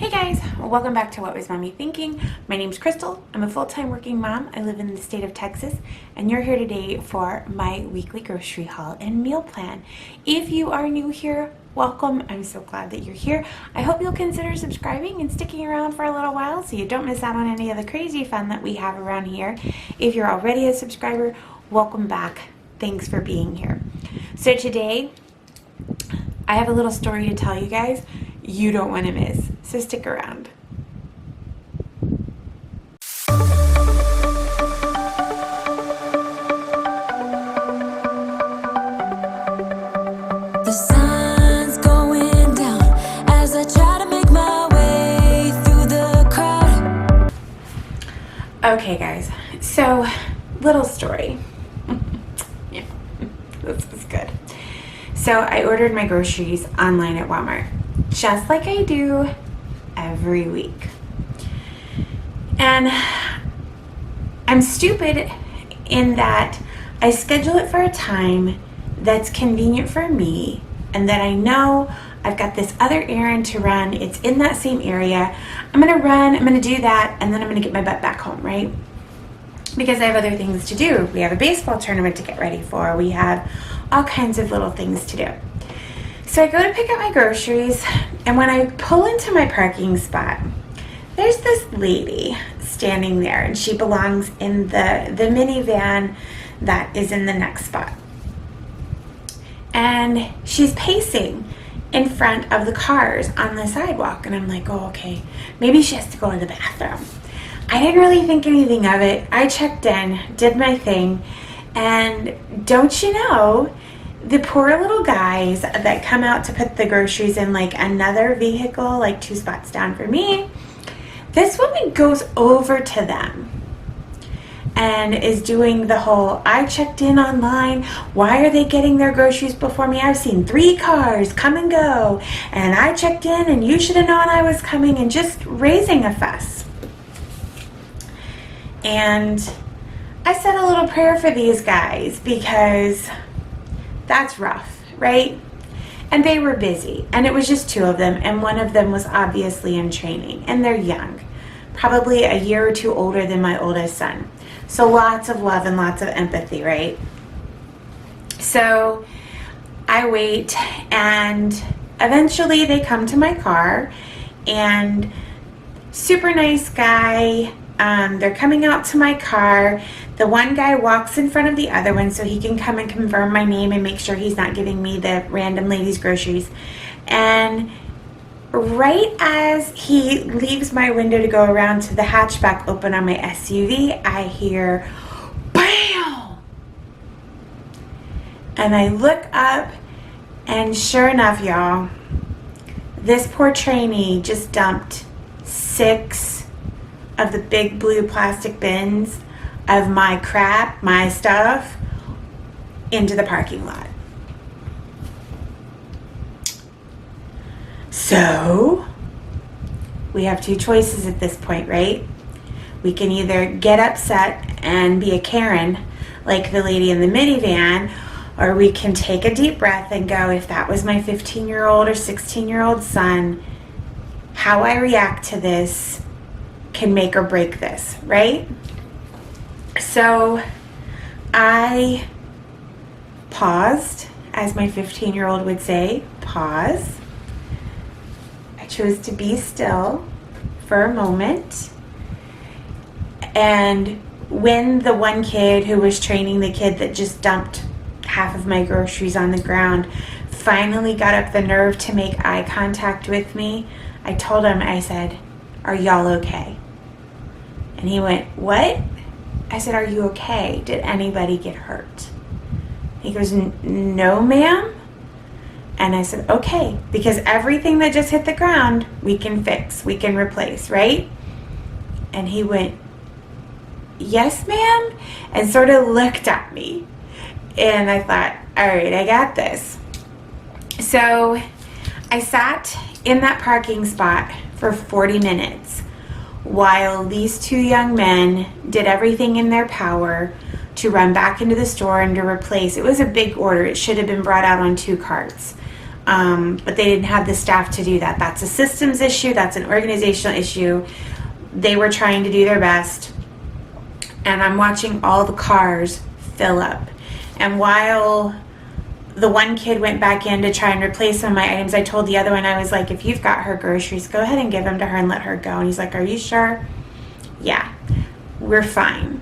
Hey guys, welcome back to What Was Mommy Thinking? My name's Crystal. I'm a full-time working mom. I live in the state of Texas, and you're here today for my weekly grocery haul and meal plan. If you are new here, welcome. I'm so glad that you're here. I hope you'll consider subscribing and sticking around for a little while so you don't miss out on any of the crazy fun that we have around here. If you're already a subscriber, welcome back. Thanks for being here. So today, I have a little story to tell you guys you don't want to miss, so stick around. The sun's going down as I try to make my way through the crowd. Okay guys, so little story. Yeah, this is good. So I ordered my groceries online at Walmart, just like I do every week. And I'm stupid in that I schedule it for a time that's convenient for me and that I know I've got this other errand to run. It's in that same area. I'm gonna do that, and then I'm gonna get my butt back home, right? Because I have other things to do. We have a baseball tournament to get ready for. We have all kinds of little things to do. So I go to pick up my groceries, and when I pull into my parking spot, there's this lady standing there, and she belongs in the minivan that is in the next spot. And she's pacing in front of the cars on the sidewalk, and I'm like, oh, okay, maybe she has to go to the bathroom. I didn't really think anything of it. I checked in, did my thing, and don't you know, the poor little guys that come out to put the groceries in like another vehicle, like 2 spots down for me, this woman goes over to them and is doing the whole, I checked in online, why are they getting their groceries before me? I've seen 3 cars come and go, and I checked in and you should have known I was coming, and just raising a fuss. And I said a little prayer for these guys because that's rough, right? And they were busy, and it was just 2 of them, and one of them was obviously in training, and they're young, probably a year or 2 older than my oldest son. So lots of love and lots of empathy, right? So I wait, and eventually they come to my car, and super nice guy. They're coming out to my car. The one guy walks in front of the other one so he can come and confirm my name and make sure he's not giving me the random lady's groceries. And right as he leaves my window to go around to the hatchback open on my SUV, I hear BAM! And I look up, and sure enough, y'all, this poor trainee just dumped 6 of the big blue plastic bins of my crap, my stuff, into the parking lot. So we have 2 choices at this point, right? We can either get upset and be a Karen like the lady in the minivan, or we can take a deep breath and go, if that was my 15-year-old or 16-year-old son, how I react to this can make or break this, right? So I paused, as my 15-year-old would say, pause. I chose to be still for a moment. And when the one kid who was training the kid that just dumped half of my groceries on the ground finally got up the nerve to make eye contact with me, I told him, I said, are y'all okay? And he went, what? I said, are you okay? Did anybody get hurt? He goes, no, ma'am. And I said, okay, because everything that just hit the ground, we can fix, we can replace, right? And he went, yes, ma'am, and sort of looked at me. And I thought, all right, I got this. So I sat in that parking spot for 40 minutes while these 2 young men did everything in their power to run back into the store and to replace. It was a big order. It should have been brought out on 2 carts. but they didn't have the staff to do that. That's a systems issue. That's an organizational issue. They were trying to do their best, and I'm watching all the cars fill up. And while the one kid went back in to try and replace some of my items, I told the other one, I was like, if you've got her groceries, go ahead and give them to her and let her go. And he's like, are you sure? Yeah, we're fine.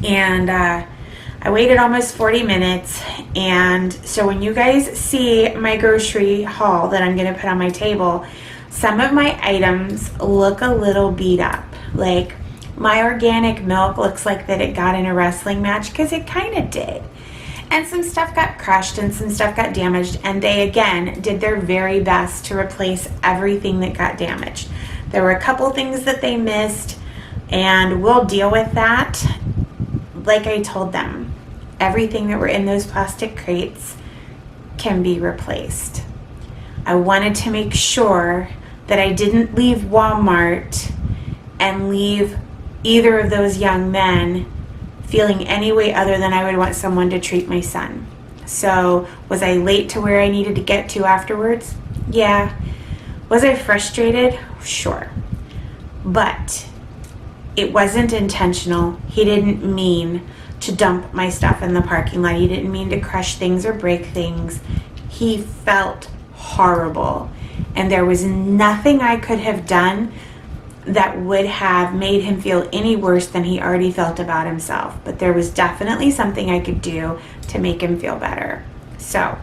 And I waited almost 40 minutes. And so when you guys see my grocery haul that I'm going to put on my table, some of my items look a little beat up. Like my organic milk looks like that it got in a wrestling match, because it kind of did. And some stuff got crushed and some stuff got damaged, and they again did their very best to replace everything that got damaged. There were a couple things that they missed, and we'll deal with that. Like I told them, everything that were in those plastic crates can be replaced. I wanted to make sure that I didn't leave Walmart and leave either of those young men feeling any way other than I would want someone to treat my son. So was I late to where I needed to get to afterwards? Yeah. Was I frustrated? Sure. But it wasn't intentional. He didn't mean to dump my stuff in the parking lot. He didn't mean to crush things or break things. He felt horrible. And there was nothing I could have done that would have made him feel any worse than he already felt about himself. But there was definitely something I could do to make him feel better. So,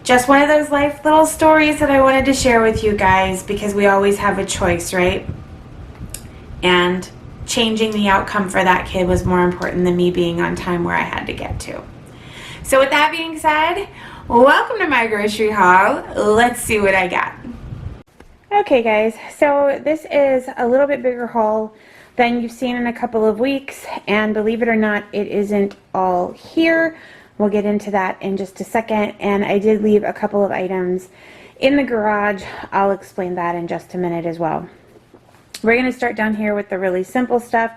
just one of those life little stories that I wanted to share with you guys, because we always have a choice, right? And changing the outcome for that kid was more important than me being on time where I had to get to. So with that being said, welcome to my grocery haul. Let's see what I got. Okay guys, so this is a little bit bigger haul than you've seen in a couple of weeks, and believe it or not, it isn't all here. We'll get into that in just a second, and I did leave a couple of items in the garage. I'll explain that in just a minute as well. We're going to start down here with the really simple stuff.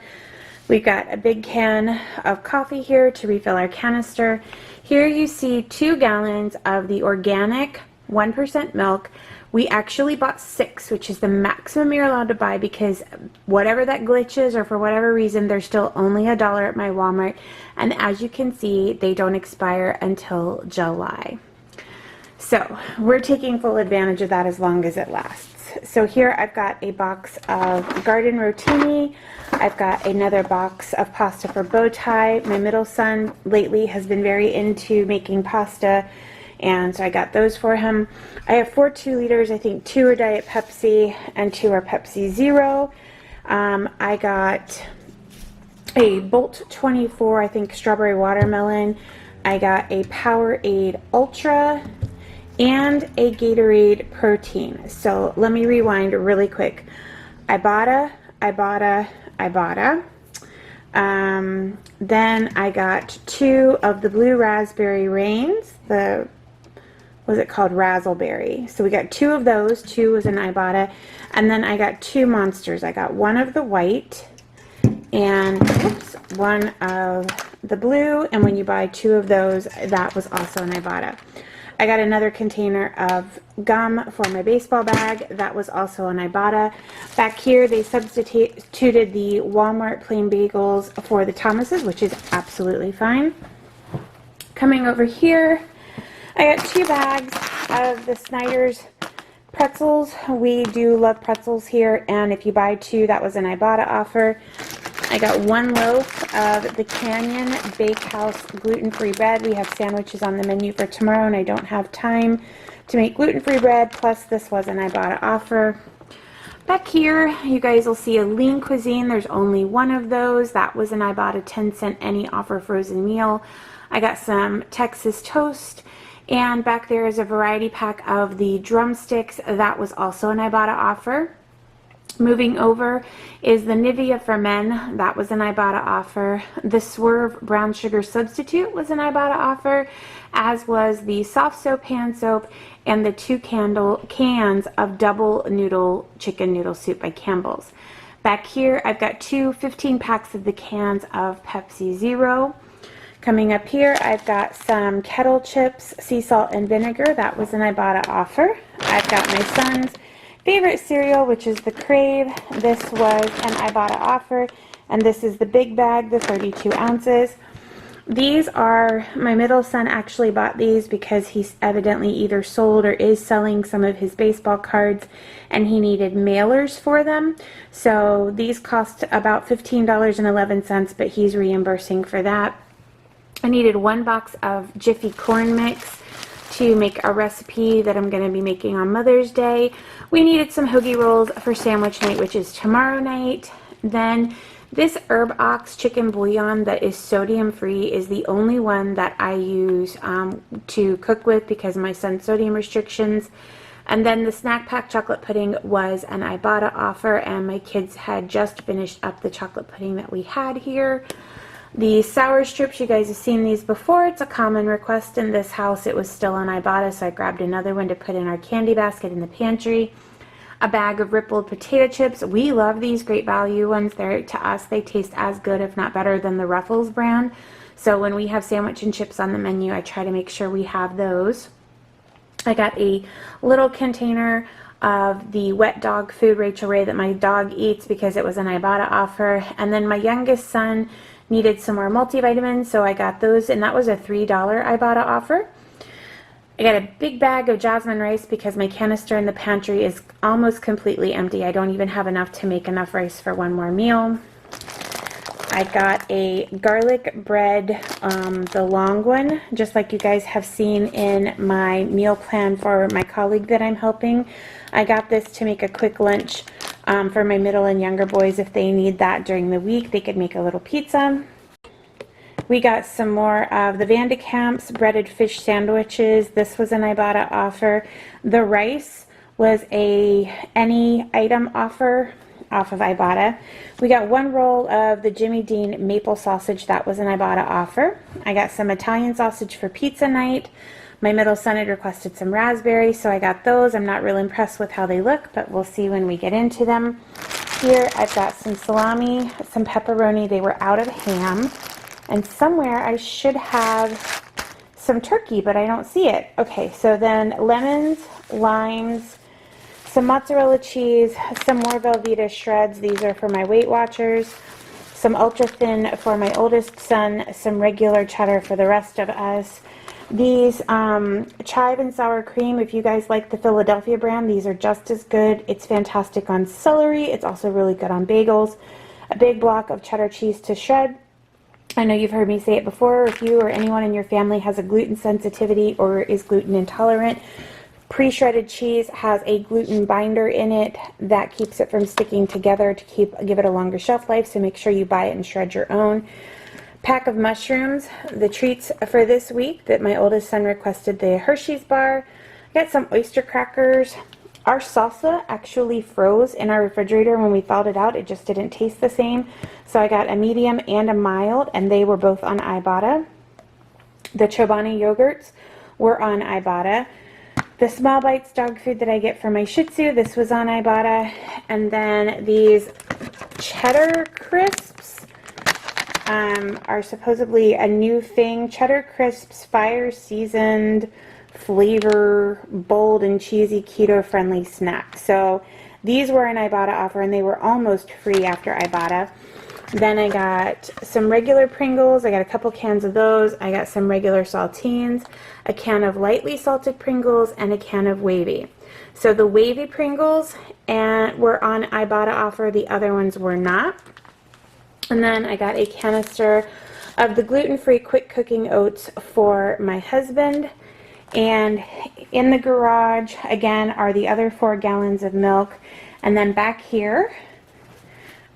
We've got a big can of coffee here to refill our canister. Here you see 2 gallons of the organic 1% milk. We actually bought 6, which is the maximum you're allowed to buy, because whatever that glitch is, or for whatever reason, they're still only $1 at my Walmart. And as you can see, they don't expire until July. So we're taking full advantage of that as long as it lasts. So here I've got a box of garden rotini. I've got another box of pasta for bow tie. My middle son lately has been very into making pasta, and so I got those for him. I have 4 2-liters. I think 2 are Diet Pepsi and 2 are Pepsi Zero. I got a Bolt 24, I think strawberry watermelon. I got a Powerade Ultra and a Gatorade protein. So let me rewind really quick. Ibotta. Then I got 2 of the blue raspberry rains, was it called Razzleberry? So we got 2 of those. 2 was an Ibotta. And then I got 2 monsters. I got 1 of the white and 1 of the blue. And when you buy 2 of those, that was also an Ibotta. I got another container of gum for my baseball bag. That was also an Ibotta. Back here, they substituted the Walmart plain bagels for the Thomases, which is absolutely fine. Coming over here, I got 2 bags of the Snyder's pretzels. We do love pretzels here, and if you buy 2, that was an Ibotta offer. I got 1 loaf of the Canyon Bakehouse gluten-free bread. We have sandwiches on the menu for tomorrow, and I don't have time to make gluten-free bread, plus this was an Ibotta offer. Back here, you guys will see a lean cuisine. There's only 1 of those. That was an Ibotta 10-cent any offer frozen meal. I got some Texas toast. And back there is a variety pack of the drumsticks. That was also an Ibotta offer. Moving over is the Nivea for Men. That was an Ibotta offer. The Swerve brown sugar substitute was an Ibotta offer, as was the soft soap, hand soap, and the 2 cans of double noodle chicken noodle soup by Campbell's. Back here, I've got 2 15 packs of the cans of Pepsi Zero. Coming up here, I've got some kettle chips, sea salt and vinegar. That was an Ibotta offer. I've got my son's favorite cereal, which is the Crave. This was an Ibotta offer, and this is the big bag, the 32 ounces. These are, my middle son actually bought these because he's evidently either sold or is selling some of his baseball cards, and he needed mailers for them. So these cost about $15.11, but he's reimbursing for that. I needed 1 box of Jiffy corn mix to make a recipe that I'm going to be making on Mother's Day. We needed some hoagie rolls for sandwich night, which is tomorrow night. Then this Herb Ox chicken bouillon that is sodium free is the only one that I use to cook with because of my son's sodium restrictions. And then the snack pack chocolate pudding was an Ibotta offer, and my kids had just finished up the chocolate pudding that we had here. The sour strips, you guys have seen these before. It's a common request in this house. It was still on Ibotta, so I grabbed another one to put in our candy basket in the pantry. A bag of rippled potato chips. We love these Great Value ones. They're, to us, they taste as good, if not better, than the Ruffles brand. So when we have sandwich and chips on the menu, I try to make sure we have those. I got a little container of the wet dog food, Rachel Ray, that my dog eats because it was an Ibotta offer. And then my youngest son needed some more multivitamins, so I got those, and that was a $3 Ibotta offer. I got a big bag of jasmine rice because my canister in the pantry is almost completely empty. I don't even have enough to make enough rice for one more meal. I got a garlic bread, the long one, just like you guys have seen in my meal plan for my colleague that I'm helping. I got this to make a quick lunch for my middle and younger boys. If they need that during the week, they could make a little pizza. We got some more of the Van de Kamp's breaded fish sandwiches. This was an Ibotta offer. The rice was a any item offer off of Ibotta. We got 1 roll of the Jimmy Dean maple sausage. That was an Ibotta offer. I got some Italian sausage for pizza night. My middle son had requested some raspberries, so I got those. I'm not real impressed with how they look, but we'll see when we get into them. Here I've got some salami, some pepperoni. They were out of ham. And somewhere I should have some turkey, but I don't see it. Okay, so then lemons, limes, some mozzarella cheese, some more Velveeta shreds. These are for my Weight Watchers. Some ultra thin for my oldest son, some regular cheddar for the rest of us. These chive and sour cream, if you guys like the Philadelphia brand, these are just as good. It's fantastic on celery. It's also really good on bagels. A big block of cheddar cheese to shred. I know you've heard me say it before. If you or anyone in your family has a gluten sensitivity or is gluten intolerant, pre-shredded cheese has a gluten binder in it that keeps it from sticking together to give it a longer shelf life, so make sure you buy it and shred your own. Pack of mushrooms, the treats for this week that my oldest son requested, the Hershey's bar. I got some oyster crackers. Our salsa actually froze in our refrigerator when we thawed it out. It just didn't taste the same. So I got a medium and a mild, and they were both on Ibotta. The Chobani yogurts were on Ibotta. The Small Bites dog food that I get for my Shih Tzu, this was on Ibotta. And then these cheddar crisps are supposedly a new thing. Cheddar crisps, fire seasoned, flavor, bold and cheesy, keto friendly snack. So these were an Ibotta offer, and they were almost free after Ibotta. Then I got some regular Pringles. I got a couple cans of those. I got some regular saltines, a can of lightly salted Pringles, and a can of wavy. So the wavy Pringles were on Ibotta offer. The other ones were not. And then I got a canister of the gluten-free quick cooking oats for my husband. And in the garage, again, are the other 4 gallons of milk. And then back here,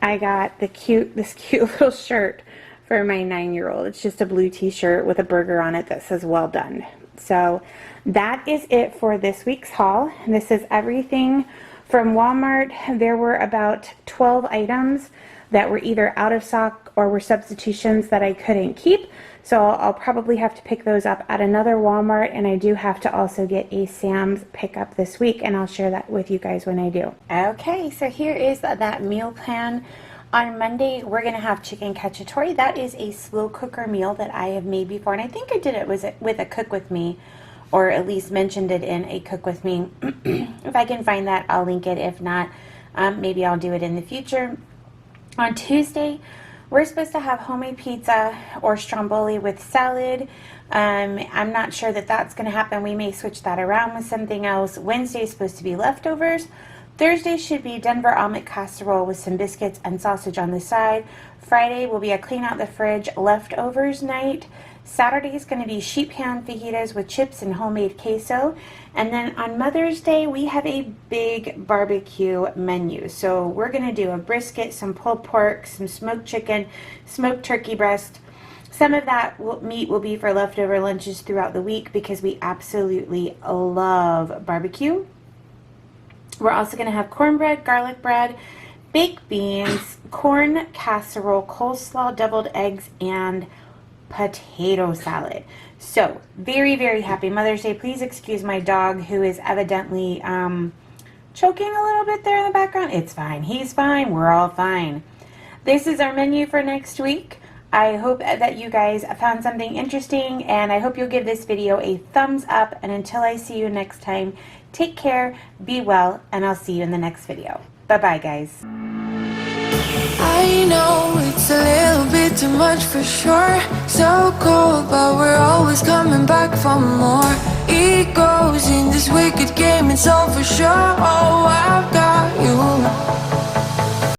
I got this cute little shirt for my 9-year-old. It's just a blue t-shirt with a burger on it that says well done. So that is it for this week's haul. This is everything from Walmart. There were about 12 items that were either out of stock or were substitutions that I couldn't keep. So I'll probably have to pick those up at another Walmart, and I do have to also get a Sam's pickup this week, and I'll share that with you guys when I do. Okay, so here is that meal plan On Monday, we're going to have chicken cacciatore. That is a slow cooker meal that I have made before, and I think I did it with a Cook With Me, or at least mentioned it in a Cook With Me. If I can find that, I'll link it. If not, maybe I'll do it in the future. On Tuesday, we're supposed to have homemade pizza or stromboli with salad. I'm not sure that that's going to happen. We may switch that around with something else. Wednesday is supposed to be leftovers. Thursday should be Denver omelet casserole with some biscuits and sausage on the side. Friday will be a clean out the fridge leftovers night. Saturday is going to be sheet pan fajitas with chips and homemade queso. And then on Mother's Day, we have a big barbecue menu. So we're going to do a brisket, some pulled pork, some smoked chicken, smoked turkey breast. Some of that meat will be for leftover lunches throughout the week because we absolutely love barbecue. We're also going to have cornbread, garlic bread, baked beans, corn casserole, coleslaw, deviled eggs, and potato salad. So, very, very happy Mother's Day. Please excuse my dog who is evidently choking a little bit there in the background. It's fine. He's fine. We're all fine. This is our menu for next week. I hope that you guys found something interesting, and I hope you'll give this video a thumbs up. And until I see you next time, take care, be well, and I'll see you in the next video. Bye-bye, guys. I know it's a little bit too much for sure. So cold, but we're always coming back for more. Egos in this wicked game, it's all for sure. Oh, I've got you.